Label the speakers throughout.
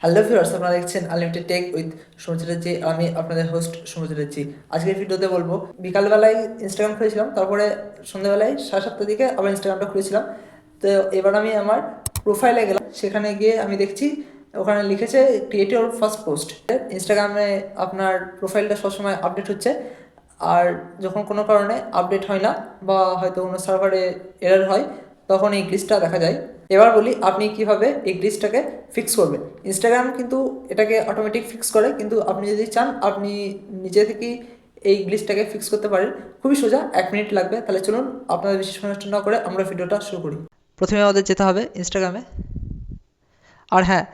Speaker 1: Hello viewers, আপনারা দেখছেন unlimited take with সৌমিত্রজি। আমি আপনাদের হোস্ট সৌমিত্রজি। আজকের ভিডিওতে বলবো, বিকালবেলায় ইনস্টাগ্রাম খুলেছিলাম, তারপরে সন্ধ্যাবেলায় 7:30 দিকে আবার ইনস্টাগ্রামটা খুলেছিলাম। তো এবার আমি আমার প্রোফাইলে গেলাম, সেখানে গিয়ে আমি দেখছি ওখানে লিখেছে ক্রিয়েট ইওর ফার্স্ট পোস্ট। ইনস্টাগ্রামে আপনার প্রোফাইলটা সবসময় আপডেট হচ্ছে, আর যখন কোনো কারণে আপডেট হয় না বা হয়তো কোনো সার্ভারে এরর হয়, তখন এই গ্লিচটা দেখা যায়। এবার বলি আপনি কিভাবে এই গ্লিচটাকে ফিক্স করবেন। ইনস্টাগ্রাম কিন্তু এটাকে অটোমেটিক ফিক্স করে, কিন্তু আপনি যদি চান আপনি নিজে থেকেই এই গ্লিচটাকে ফিক্স করতে পারেন। খুবই সোজা, 1 মিনিট লাগবে। তাহলে চলুন, আপনাদের বেশি সময় নষ্ট না করে আমরা ভিডিওটা শুরু করি। প্রথমে আমাদের যেতে হবে ইনস্টাগ্রামে। আর হ্যাঁ,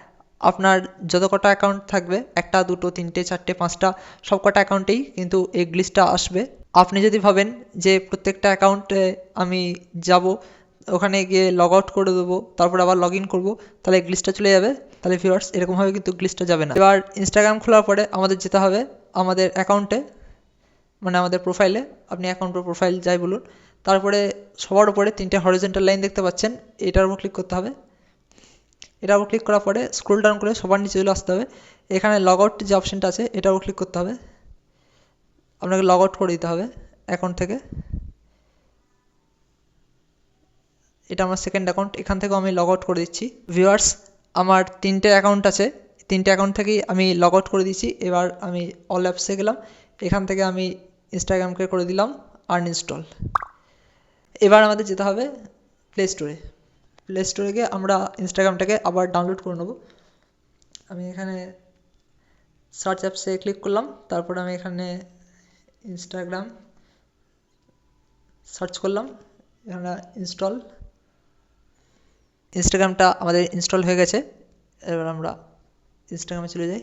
Speaker 1: আপনার যত কটা অ্যাকাউন্ট থাকবে, 1টা 2টো 3টে 4টে 5টা, সব কটা অ্যাকাউন্টেই কিন্তু এই গ্লিচটা আসবে। আপনি যদি ভাবেন যে প্রত্যেকটা অ্যাকাউন্টে আমি যাব, ওখানে গিয়ে লগ আউট করে দেবো, তারপর আবার লগ ইন করবো, তাহলে গ্লিচটা চলে যাবে। তাহলে ভিউয়ার্স, এরকমভাবে কিন্তু গ্লিচটা যাবে না। এবার ইনস্টাগ্রাম খোলার পরে আমাদের যেতে হবে আমাদের অ্যাকাউন্টে, মানে আমাদের প্রোফাইলে। আপনি অ্যাকাউন্ট বা প্রোফাইল যাই বলুন, তারপরে সবার উপরে 3টে হরিজন্টাল লাইন দেখতে পাচ্ছেন, এটার উপর ক্লিক করতে হবে। এটার উপর ক্লিক করার পরে স্ক্রল ডাউন করে সবার নিচে চলে আসতে হবে। এখানে লগ আউট যে অপশানটা আছে, এটার উপর ক্লিক করতে হবে। আপনাকে লগ আউট করে দিতে হবে অ্যাকাউন্ট থেকে। এটা আমার সেকেন্ড অ্যাকাউন্ট, এখান থেকেও আমি লগ আউট করে দিচ্ছি। ভিউয়ার্স, আমার 3টে অ্যাকাউন্ট আছে, 3টে অ্যাকাউন্ট থেকেই আমি লগ আউট করে দিচ্ছি। এবার আমি অল অ্যাপসে গেলাম, এখান থেকে আমি ইনস্টাগ্রামকে করে দিলাম আনইনস্টল। এবার আমাদের যেতে হবে প্লে স্টোরে। প্লে স্টোরে গিয়ে আমরা ইনস্টাগ্রামটাকে আবার ডাউনলোড করে নেব। আমি এখানে সার্চ অ্যাপসে ক্লিক করলাম, তারপর আমি এখানে ইনস্টাগ্রাম সার্চ করলাম, এখানে ইনস্টাগ্রামটা আমাদের ইনস্টল হয়ে গেছে। এবার আমরা ইনস্টাগ্রামে চলে যাই।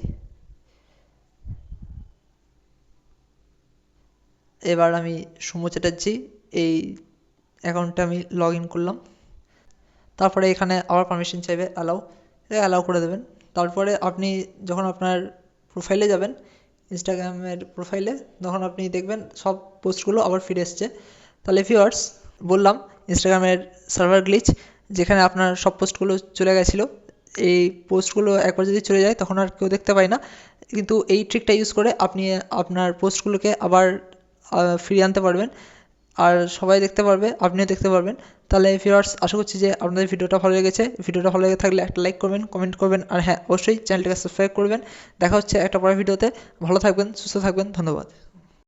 Speaker 1: এবার আমি সৌম্য চ্যাটার্জি, এই অ্যাকাউন্টটা আমি লগ ইন করলাম। তারপরে এখানে আবার পারমিশন চাইবে, অ্যালাউ করে দেবেন। তারপরে আপনি যখন আপনার প্রোফাইলে যাবেন, ইনস্টাগ্রামের প্রোফাইলে, তখন আপনি দেখবেন সব পোস্টগুলো আবার ফিরে এসছে। তাহলে ভিউয়ার্স, বললাম ইনস্টাগ্রামের সার্ভার গ্লিচ, যেখানে আপনার সব পোস্টগুলো চলে গেছিলো, এই পোস্টগুলো একবার যদি চলে যায় তখন আর কেউ দেখতে পায় না। কিন্তু এই ট্রিকটা ইউজ করে আপনি আপনার পোস্টগুলোকে আবার ফিরিয়ে আনতে পারবেন, আর সবাই দেখতে পারবে, আপনিও দেখতে পারবেন। তাহলে ভিউয়ার্স, আশা করছি যে আপনাদের ভিডিওটা ভালো লেগেছে। ভিডিওটা ভালো লেগে থাকলে একটা লাইক করবেন, কমেন্ট করবেন, আর হ্যাঁ, অবশ্যই চ্যানেলটাকে সাবস্ক্রাইব করবেন। দেখা হচ্ছে একটা পরের ভিডিওতে। ভালো থাকবেন, সুস্থ থাকবেন, ধন্যবাদ।